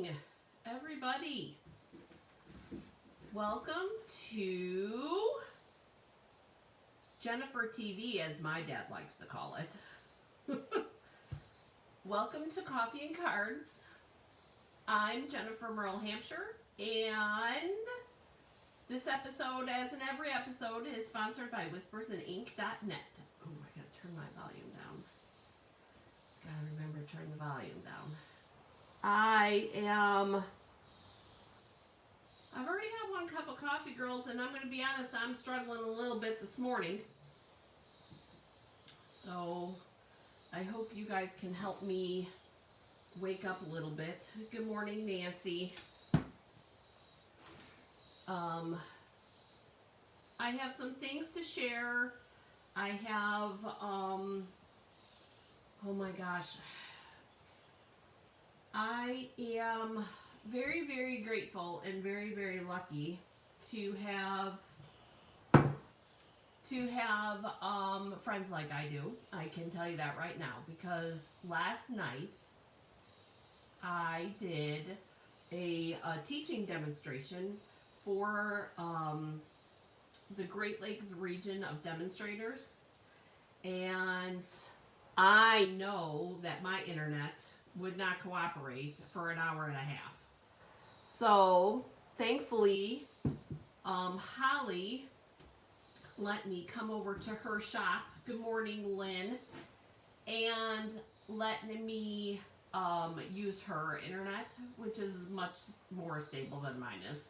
morning, everybody. Welcome to Jennifer TV, as my dad likes to call it. Welcome to Coffee and Cards. I'm Jennifer Merle Hampshire, and this episode, as in every episode, is sponsored by whispersinink.net. Oh, I gotta turn my volume down. Gotta remember to turn the volume down. I've already had one cup of coffee, girls, and I'm going to be honest, I'm struggling a little bit this morning. So I hope you guys can help me wake up a little bit. Good morning, Nancy. I have some things to share. I have, oh my gosh. I am very, very grateful and very, very lucky to have friends like I do. I can tell you that right now, because last night I did a teaching demonstration for the Great Lakes region of demonstrators, and I know that my internet would not cooperate for an hour and a half. So thankfully, Holly let me come over to her shop. Good morning, Lynn. And let me use her internet, which is much more stable than mine is.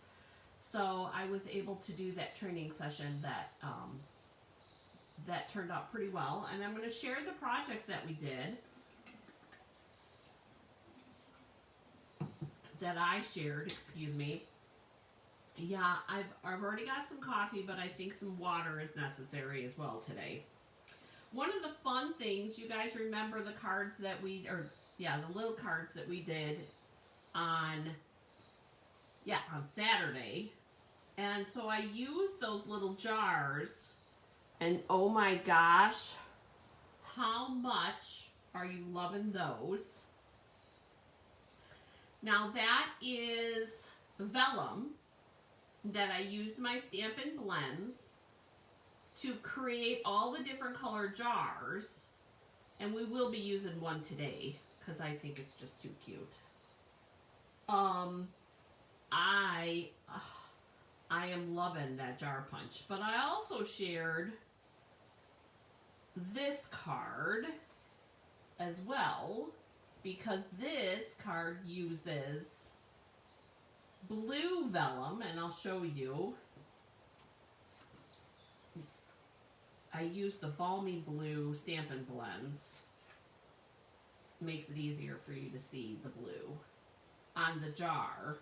So I was able to do that training session that turned out pretty well. And I'm going to share the projects that we did, that I shared, excuse me. Yeah, I've already got some coffee, but I think some water is necessary as well today. One of the fun things, you guys remember the cards that the little cards that we did on Saturday. And so I used those little jars, and oh my gosh, how much are you loving those? Now that is vellum that I used my Stampin' Blends to create all the different colored jars, and we will be using one today because I think it's just too cute. I am loving that jar punch, but I also shared this card as well, because this card uses blue vellum, and I'll show you. I use the Balmy Blue Stampin' Blends. Makes it easier for you to see the blue on the jar.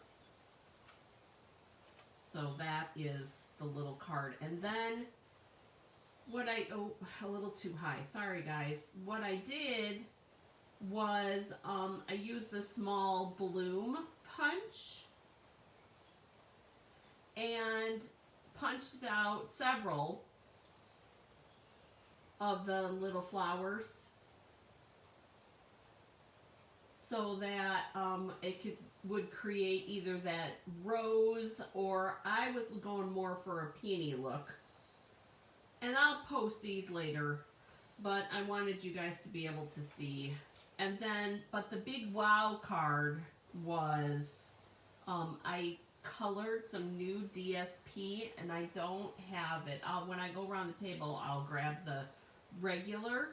So that is the little card. And then a little too high. Sorry guys. What I did was I used the small bloom punch and punched out several of the little flowers so that it would create either that rose, or I was going more for a peony look. And I'll post these later, but I wanted you guys to be able to see. And then, but the big wow card was, I colored some new DSP, and I don't have it. When I go around the table, I'll grab the regular,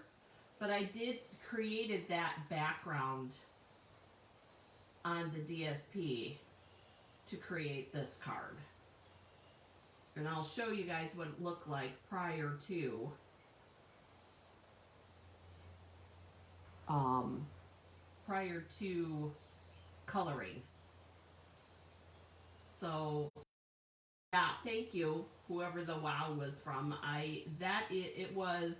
but I created that background on the DSP to create this card. And I'll show you guys what it looked like prior to coloring. So yeah, thank you, whoever the wow was from. It was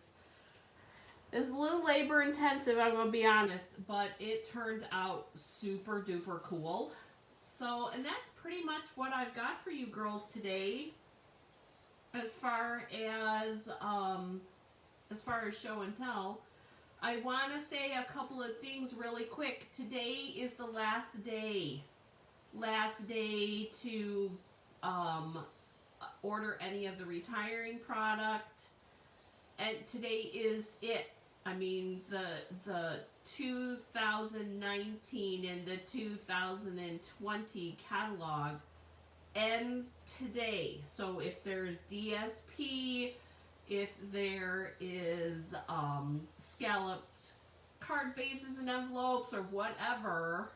a little labor intensive, I'm gonna be honest, but it turned out super duper cool. So, and that's pretty much what I've got for you girls today, as far as show and tell. I want to say a couple of things really quick. Today is the last day last day to order any of the retiring product. And today is it. I mean, the 2019 and the 2020 catalog ends today. So if there's DSP, if there is scalloped card bases and envelopes or whatever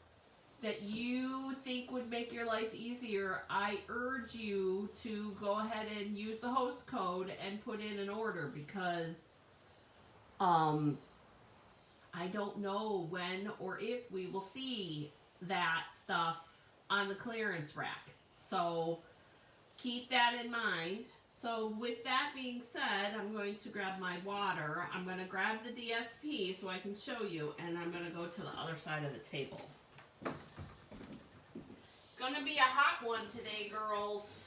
that you think would make your life easier, I urge you to go ahead and use the host code and put in an order, because I don't know when or if we will see that stuff on the clearance rack. So keep that in mind. So with that being said, I'm going to grab my water. I'm going to grab the DSP so I can show you, and I'm going to go to the other side of the table. It's going to be a hot one today, girls.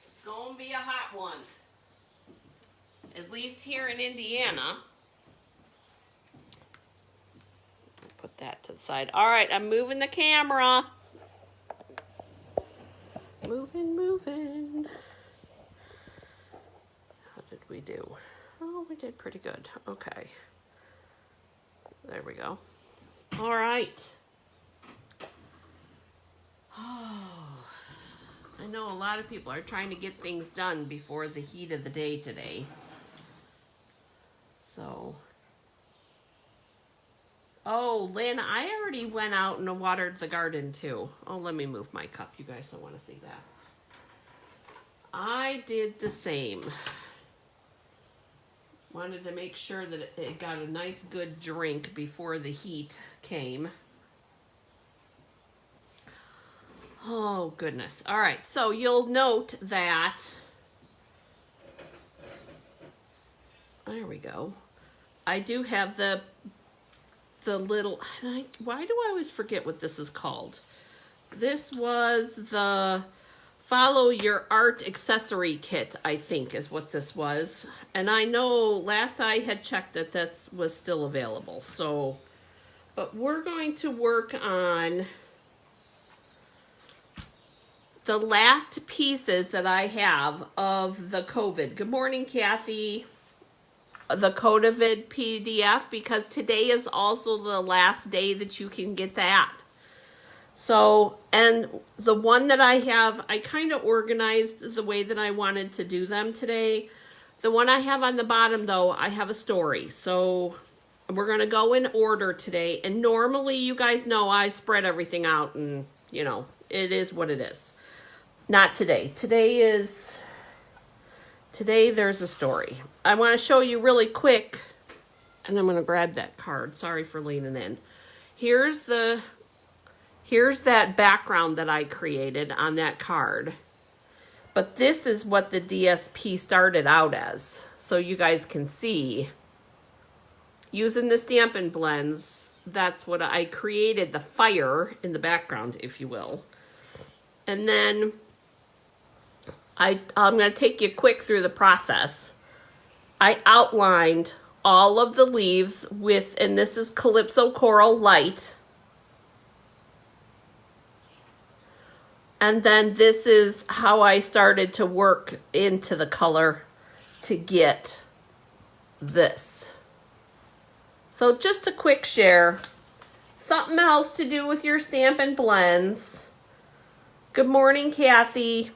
It's going to be a hot one. At least here in Indiana. Put that to the side. All right, I'm moving the camera. Moving. How did we do? Oh, we did pretty good. Okay. There we go. All right. Oh, I know a lot of people are trying to get things done before the heat of the day today. So, oh, Lynn, I already went out and watered the garden too. Oh, let me move my cup. You guys don't want to see that. I did the same. Wanted to make sure that it got a nice good drink before the heat came. Oh, goodness. All right, so you'll note that, there we go. I do have the little, why do I always forget what this is called? This was the Follow Your Art Accessory Kit, I think is what this was. And I know last I had checked that was still available. So, but we're going to work on the last pieces that I have of the COVID. Good morning, Kathy. The COVID PDF, because today is also the last day that you can get that. So, and the one that I have, I kind of organized the way that I wanted to do them today. The one I have on the bottom, though, I have a story. So we're going to go in order today. And normally, you guys know I spread everything out and, you know, it is what it is. Not today. Today there's a story. I want to show you really quick, and I'm going to grab that card. Sorry for leaning in. Here's that background that I created on that card. But this is what the DSP started out as. So you guys can see, using the Stampin' Blends, that's what I created, the fire in the background, if you will. And then I'm going to take you quick through the process. I outlined all of the leaves with, and this is Calypso Coral Light. And then this is how I started to work into the color to get this. So just a quick share. Something else to do with your Stampin' Blends. Good morning, Kathy.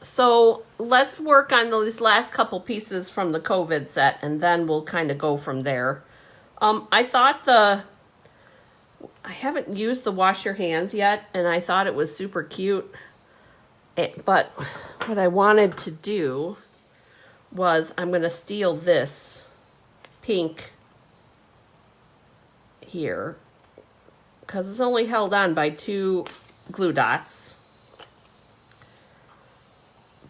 So let's work on those last couple pieces from the COVID set, and then we'll kind of go from there. I thought I haven't used the wash your hands yet, and I thought it was super cute. But what I wanted to do was I'm going to steal this pink here, because it's only held on by 2 glue dots.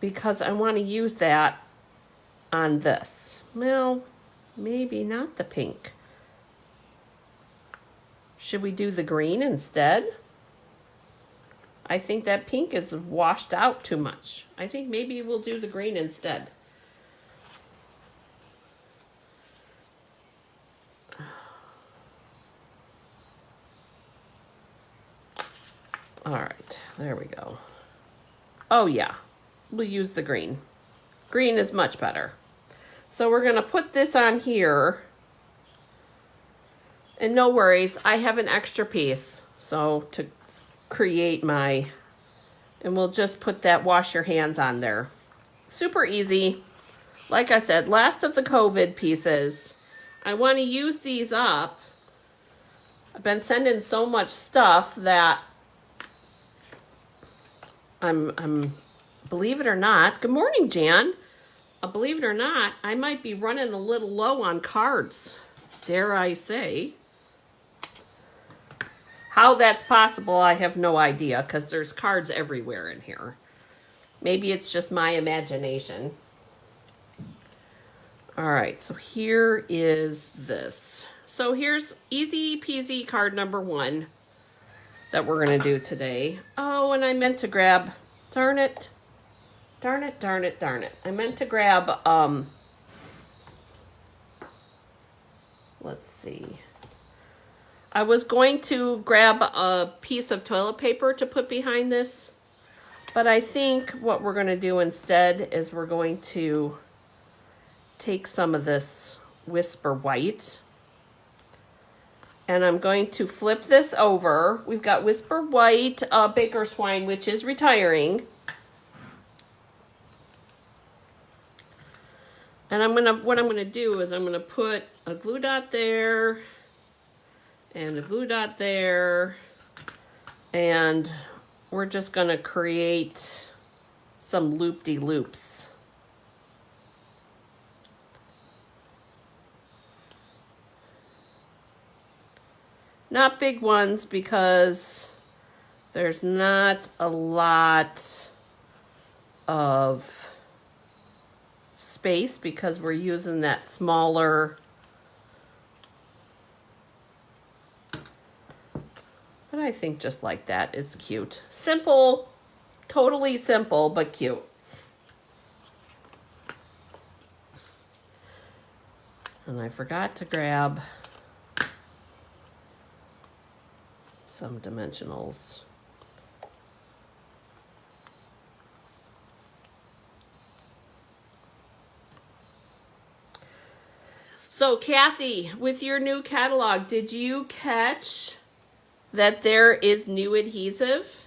Because I want to use that on this. Well, maybe not the pink. Should we do the green instead? I think that pink is washed out too much. I think maybe we'll do the green instead. All right, there we go. Oh yeah, we'll use the green. Green is much better. So we're gonna put this on here. And no worries, I have an extra piece. So to create my, and we'll just put that wash your hands on there. Super easy. Like I said, last of the COVID pieces. I want to use these up. I've been sending so much stuff that I'm believe it or not, good morning, Jan. Believe it or not, I might be running a little low on cards, dare I say. How that's possible, I have no idea, because there's cards everywhere in here. Maybe it's just my imagination. All right, so here is this. So here's easy peasy card number 1 that we're gonna do today. Oh, and I meant to grab, darn it. Darn it, darn it, darn it. I meant to grab, let's see. I was going to grab a piece of toilet paper to put behind this, but I think what we're going to do instead is we're going to take some of this Whisper White, and I'm going to flip this over. We've got Whisper White, Baker Swine, which is retiring. And what I'm gonna do is I'm gonna put a glue dot there and a glue dot there, and we're just gonna create some loop-de-loops. Not big ones because there's not a lot of space because we're using that smaller, but I think just like that, it's cute. Simple, totally simple, but cute. And I forgot to grab some dimensionals. So Kathy, with your new catalog, did you catch that there is new adhesive?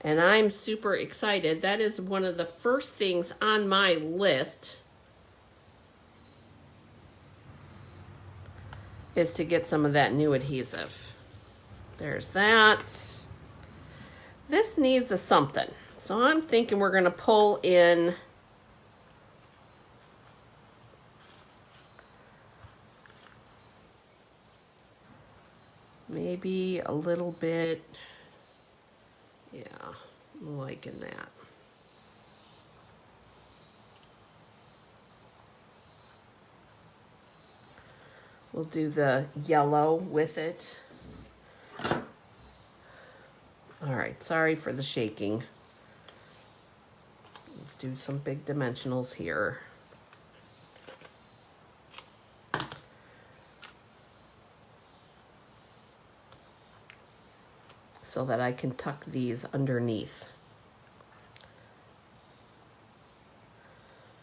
And I'm super excited. That is one of the first things on my list, is to get some of that new adhesive. There's that. This needs a something. So I'm thinking we're gonna pull in maybe a little bit, yeah, I'm liking that. We'll do the yellow with it. All right, sorry for the shaking. Do some big dimensionals here. So that I can tuck these underneath.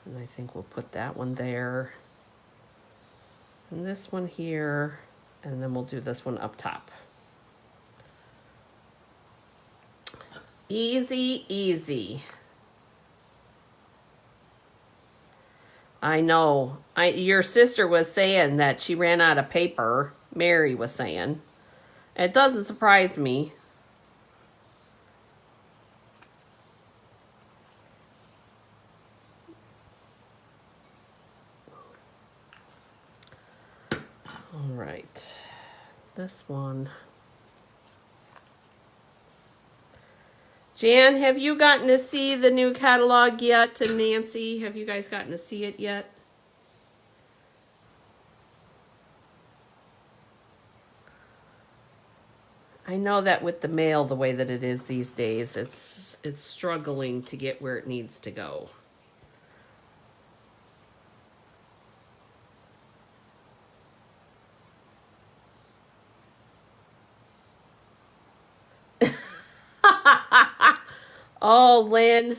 And I think we'll put that one there. And this one here, and then we'll do this one up top. Easy, easy. I know. Your sister was saying that she ran out of paper. Mary was saying. It doesn't surprise me. All right, this one. Jan, have you gotten to see the new catalog yet? And Nancy, have you guys gotten to see it yet? I know that with the mail, the way that it is these days, it's struggling to get where it needs to go. Oh, Lynn.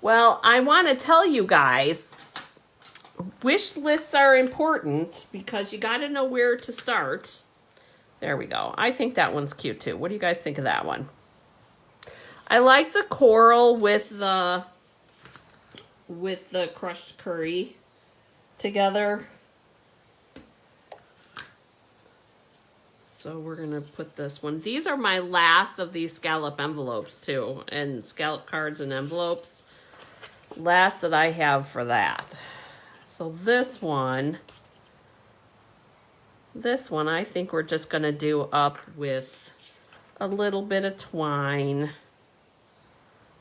Well, I want to tell you guys, wish lists are important because you got to know where to start. There we go. I think that one's cute too. What do you guys think of that one? I like the coral with the crushed curry together. So we're going to put this one. These are my last of these scallop envelopes too, and scallop cards and envelopes. Last that I have for that. So this one I think we're just going to do up with a little bit of twine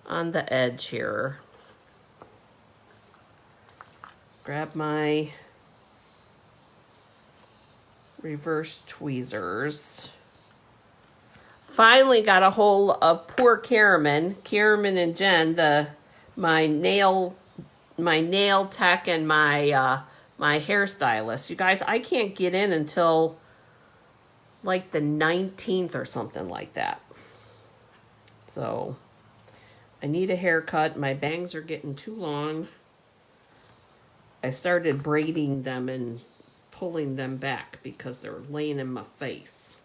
on the edge here. Grab my reverse tweezers. Finally got a hold of poor Karaman and Jen, my nail tech and my hairstylist. You guys, I can't get in until like the 19th or something like that. So I need a haircut. My bangs are getting too long. I started braiding them and pulling them back because they're laying in my face.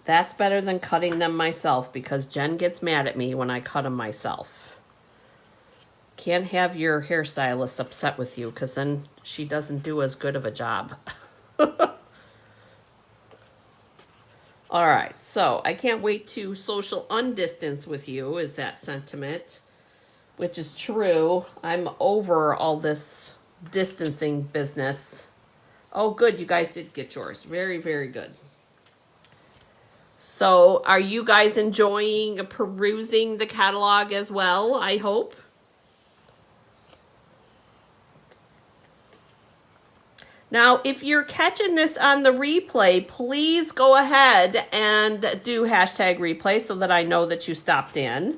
That's better than cutting them myself because Jen gets mad at me when I cut them myself. Can't have your hairstylist upset with you because then she doesn't do as good of a job. All right, so I can't wait to social undistance with you, is that sentiment, which is true. I'm over all this distancing business. Oh, good, you guys did get yours. Very, very good. So are you guys enjoying perusing the catalog as well, I hope? Now, if you're catching this on the replay, please go ahead and do hashtag replay so that I know that you stopped in.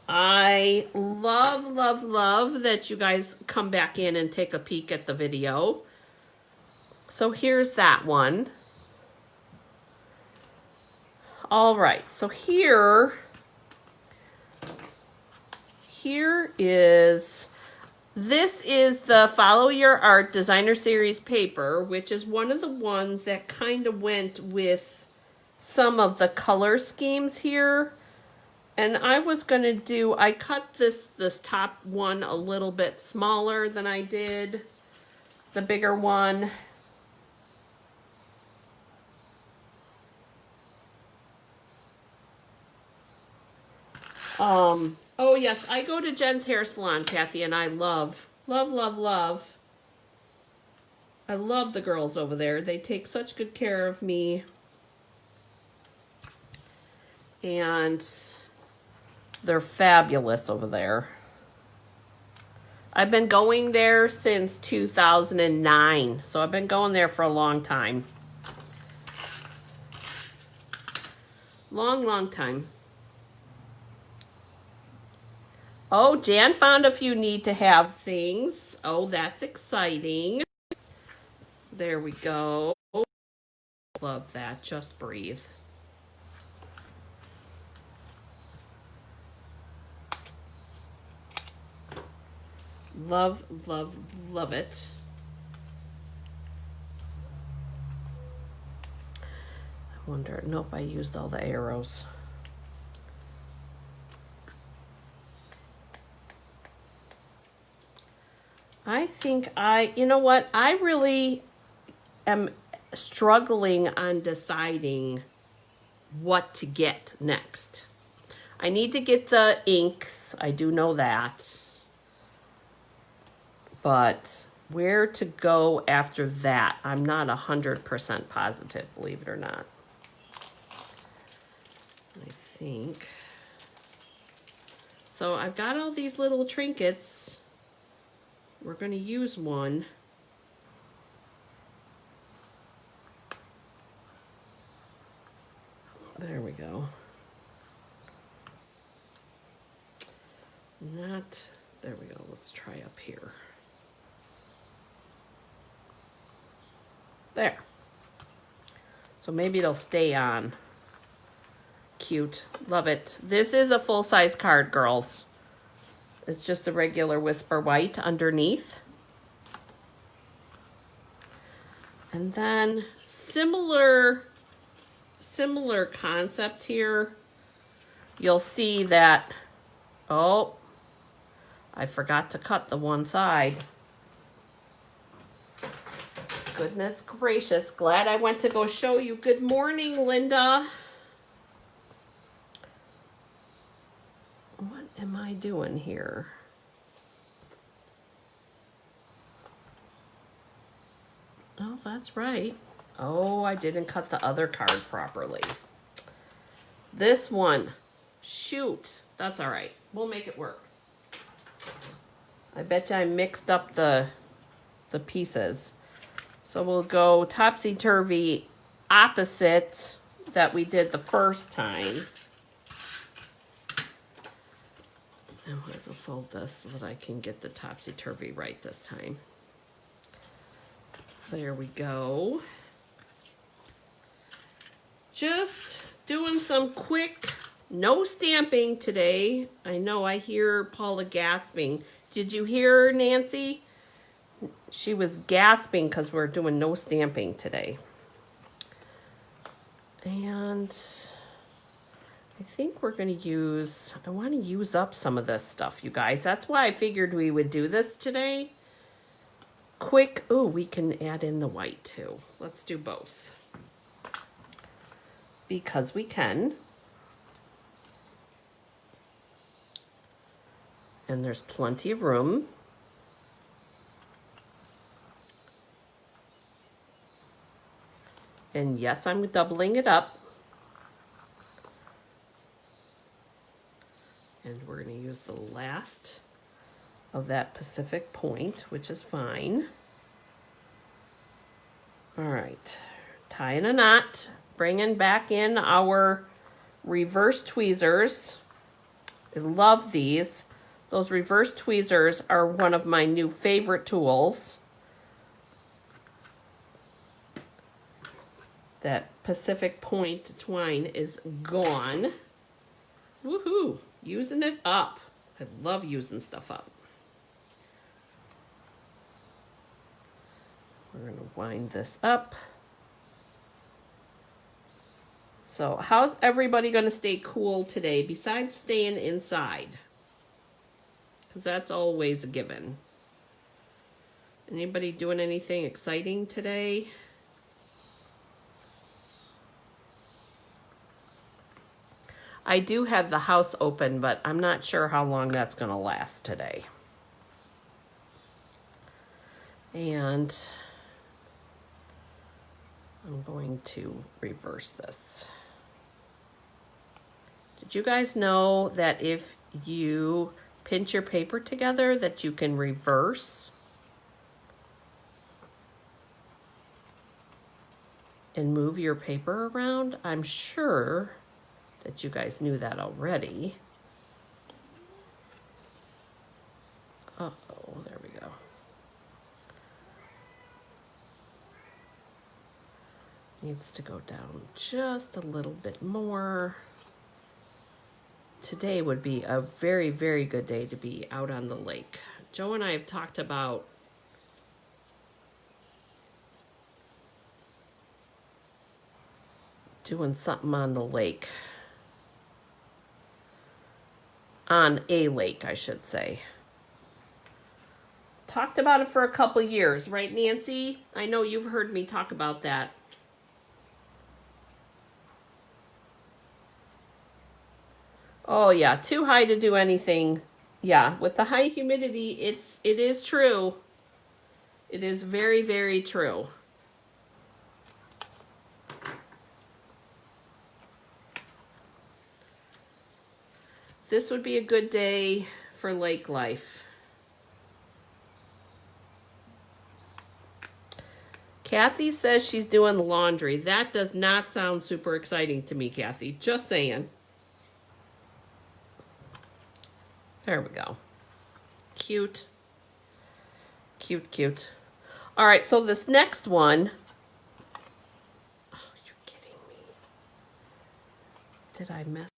I love, love, love that you guys come back in and take a peek at the video. So here's that one. All right, so here is... This is the Follow Your Art Designer Series paper, which is one of the ones that kind of went with some of the color schemes here. And I was going to do, I cut this top one a little bit smaller than I did the bigger one. Oh yes, I go to Jen's hair salon, Kathy, and I love, love, love, love. I love the girls over there. They take such good care of me. And they're fabulous over there. I've been going there since 2009, so I've been going there for a long time. Long, long time. Oh, Jan found a few need to have things. Oh, that's exciting. There we go. Love that. Just breathe. Love, love, love it. I wonder, nope, I used all the arrows. I think you know what? I really am struggling on deciding what to get next. I need to get the inks. I do know that. But where to go after that, I'm not 100% positive, believe it or not. I think. So I've got all these little trinkets. We're going to use one. There we go. Not, there we go. Let's try up here. There. So maybe it'll stay on. Cute. Love it. This is a full-size card, girls. It's just a regular Whisper White underneath. And then similar concept here. You'll see that, oh, I forgot to cut the one side. Goodness gracious, glad I went to go show you. Good morning, Linda. What am I doing here? Oh, that's right. Oh, I didn't cut the other card properly. This one, shoot, that's all right. We'll make it work. I bet you I mixed up the pieces. So we'll go topsy-turvy opposite that we did the first time. I'm going to fold this so that I can get the topsy-turvy right this time. There we go. Just doing some quick, no stamping today. I know I hear Paula gasping. Did you hear her, Nancy? She was gasping because we're doing no stamping today. And I think we're going to use, I want to use up some of this stuff, you guys. That's why I figured we would do this today. Quick, oh, we can add in the white too. Let's do both. Because we can. And there's plenty of room. And yes, I'm doubling it up. And we're going to use the last of that Pacific point, which is fine. All right, tying a knot, bringing back in our reverse tweezers. I love these. Those reverse tweezers are one of my new favorite tools. That Pacific point twine is gone. Woohoo! Using it up. I love using stuff up. We're going to wind this up. So how's everybody going to stay cool today besides staying inside? Because that's always a given. Anybody doing anything exciting today? I do have the house open, but I'm not sure how long that's going to last today. And I'm going to reverse this. Did you guys know that if you pinch your paper together that you can reverse and move your paper around? I'm sure that you guys knew that already. Uh-oh, there we go. Needs to go down just a little bit more. Today would be a very, very good day to be out on the lake. Joe and I have talked about doing something on the lake. On a lake, I should say. Talked about it for a couple years, right, Nancy? I know you've heard me talk about that. Oh yeah, too high to do anything. Yeah, with the high humidity, it is true. It is very, very true. This would be a good day for lake life. Kathy says she's doing the laundry. That does not sound super exciting to me, Kathy. Just saying. There we go. Cute. Cute, cute. All right, so this next one. Oh, you're did I mess?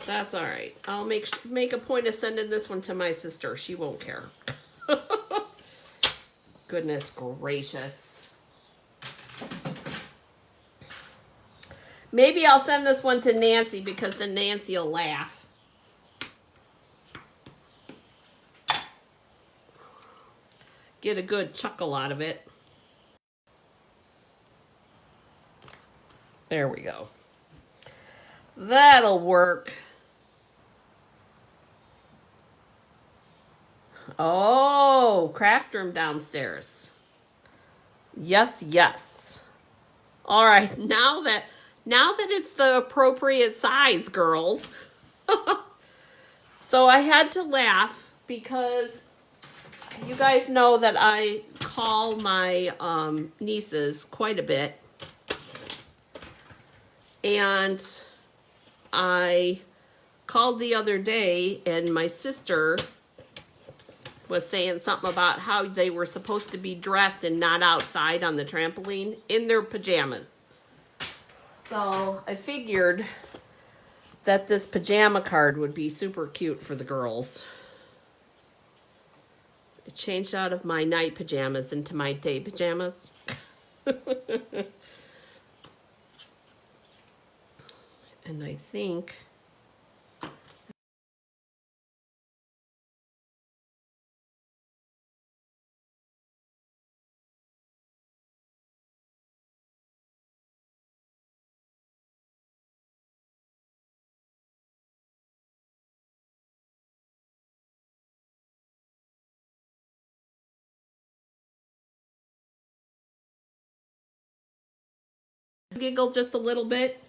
That's all right. I'll make a point of sending this one to my sister. She won't care. Goodness gracious. Maybe I'll send this one to Nancy because then Nancy will laugh. Get a good chuckle out of it. There we go. That'll work. Oh, craft room downstairs. Yes, yes. All right, now that it's the appropriate size, girls. So I had to laugh because you guys know that I call my nieces quite a bit. And I called the other day and my sister was saying something about how they were supposed to be dressed and not outside on the trampoline in their pajamas. So I figured that this pajama card would be super cute for the girls. I changed out of my night pajamas into my day pajamas. And I think giggle just a little bit.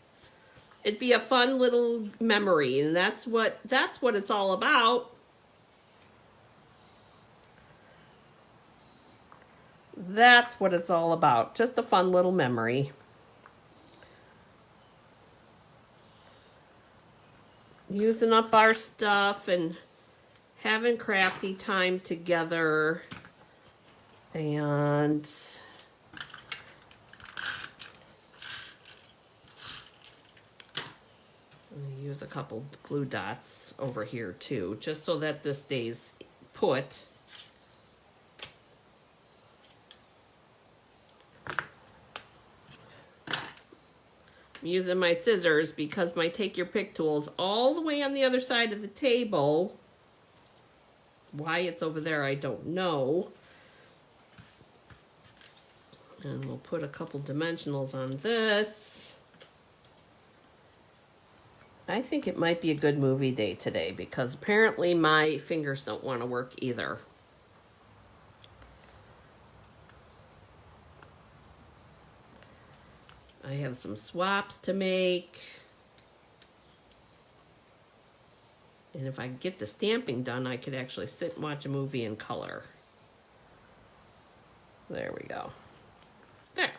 It'd be a fun little memory, and that's what it's all about. That's what it's all about. Just a fun little memory. Using up our stuff and having crafty time together. And I'm going to use a couple glue dots over here too, just so that this stays put. I'm using my scissors because my take your pick tool is all the way on the other side of the table. Why it's over there, I don't know. And we'll put a couple dimensionals on this. I think it might be a good movie day today because apparently my fingers don't want to work either. I have some swaps to make. And if I get the stamping done, I could actually sit and watch a movie in color. There we go. There.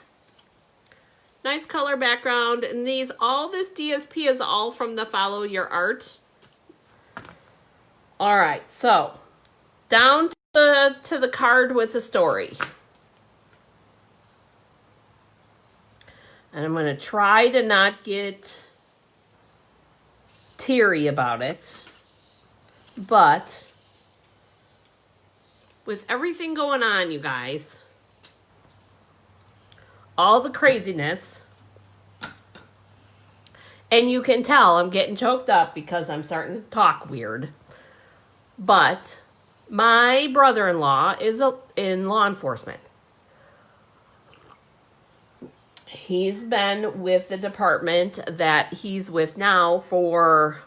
Nice color background. And all this DSP is all from the Follow Your Art. All right, so down to the card with the story. And I'm going to try to not get teary about it. But with everything going on, you guys, all the craziness, and you can tell I'm getting choked up because I'm starting to talk weird. But my brother-in-law is in law enforcement. He's been with the department that he's with now for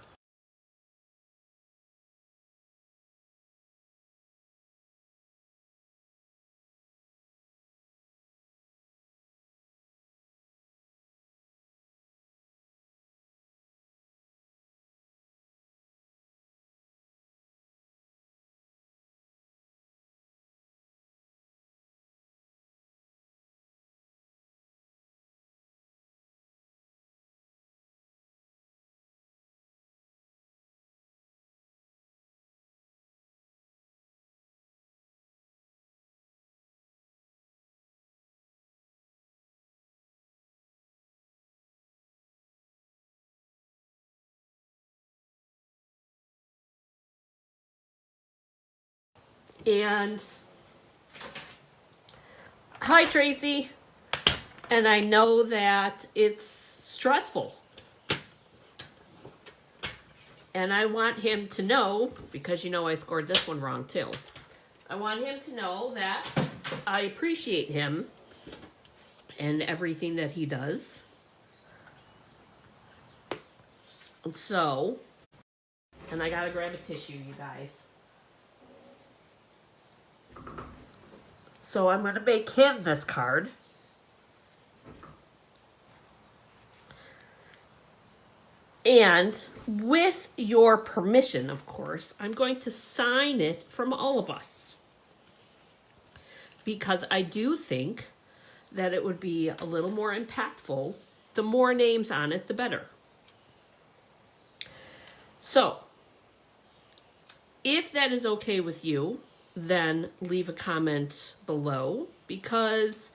and hi Tracy. And I know that it's stressful. And I want him to know, because you know I scored this one wrong too. I want him to know that I appreciate him and everything that he does. So, and I gotta grab a tissue, you guys. So I'm gonna make him this card. And with your permission, of course, I'm going to sign it from all of us. Because I do think that it would be a little more impactful. The more names on it, the better. So, if that is okay with you, then leave a comment below, because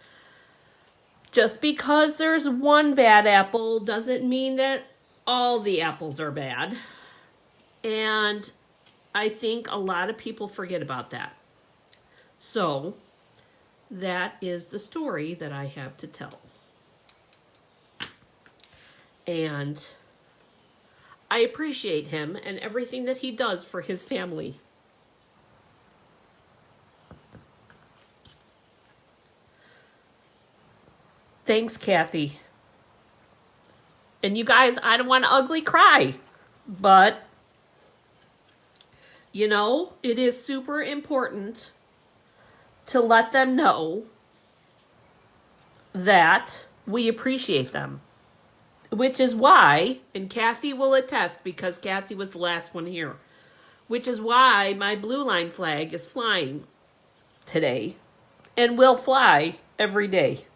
just because there's one bad apple doesn't mean that all the apples are bad. And I think a lot of people forget about that. So that is the story that I have to tell. And I appreciate him and everything that he does for his family. Thanks, Kathy. And you guys, I don't want to ugly cry, but you know, it is super important to let them know that we appreciate them. Which is why, and Kathy will attest because Kathy was the last one here, which is why my blue line flag is flying today and will fly every day.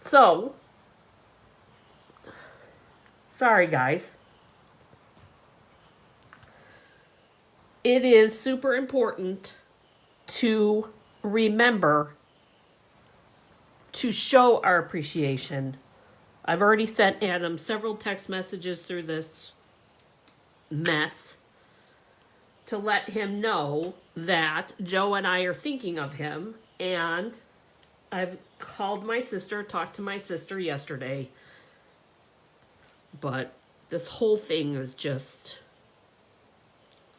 So, sorry guys. It is super important to remember to show our appreciation. I've already sent Adam several text messages through this mess to let him know that Joe and I are thinking of him, and I've called my sister, talked to my sister yesterday, but this whole thing is just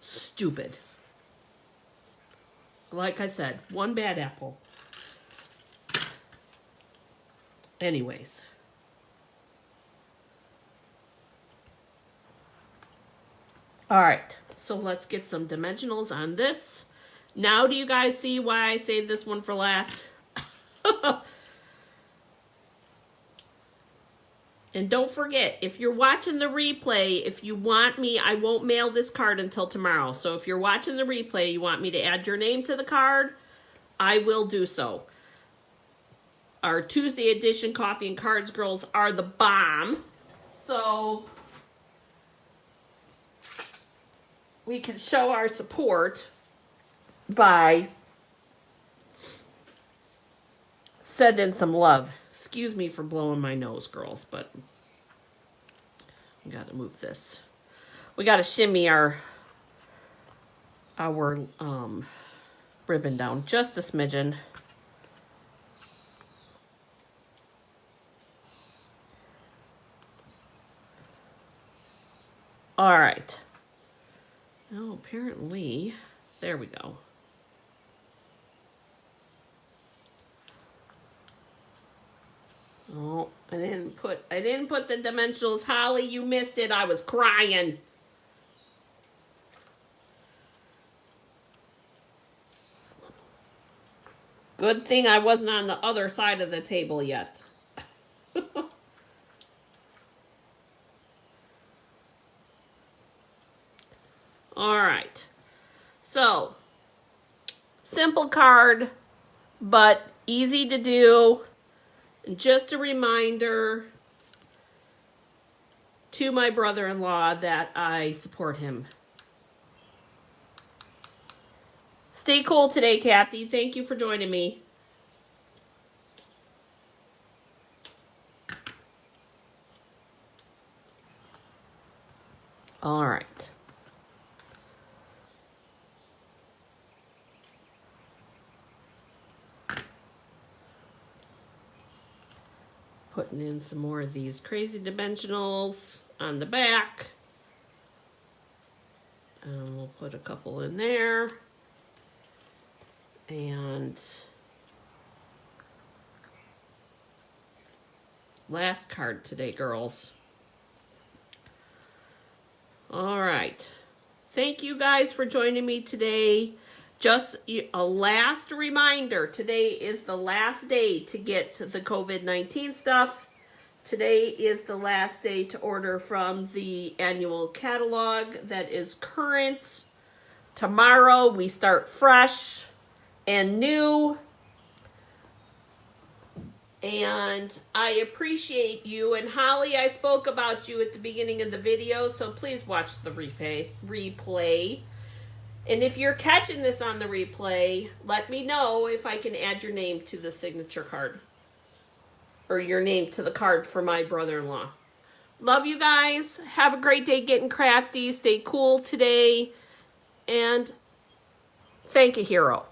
stupid. Like I said, one bad apple. Anyways. All right, so let's get some dimensionals on this. Now do you guys see why I saved this one for last? And don't forget, if you're watching the replay, if you want me, I won't mail this card until tomorrow. So if you're watching the replay, you want me to add your name to the card, I will do so. Our Tuesday edition Coffee and Cards girls are the bomb. So we can show our support by sending some love. Excuse me for blowing my nose, girls, but we got to move this. We got to shimmy our ribbon down just a smidgen. All right. Oh, apparently, there we go. Oh, I didn't put the dimensionals. Holly, you missed it. I was crying. Good thing I wasn't on the other side of the table yet. All right. So, simple card, but easy to do. Just a reminder to my brother-in-law that I support him. Stay cool today, Kathy. Thank you for joining me. All right. Putting in some more of these crazy dimensionals on the back. And we'll put a couple in there. And last card today, girls. All right. Thank you guys for joining me today. Just a last reminder, today is the last day to get the COVID-19 stuff. Today is the last day to order from the annual catalog that is current. Tomorrow we start fresh and new. And I appreciate you. And Holly, I spoke about you at the beginning of the video, so please watch the replay. And if you're catching this on the replay, let me know if I can add your name to the signature card. Or your name to the card for my brother-in-law. Love you guys. Have a great day getting crafty. Stay cool today. And thank a hero.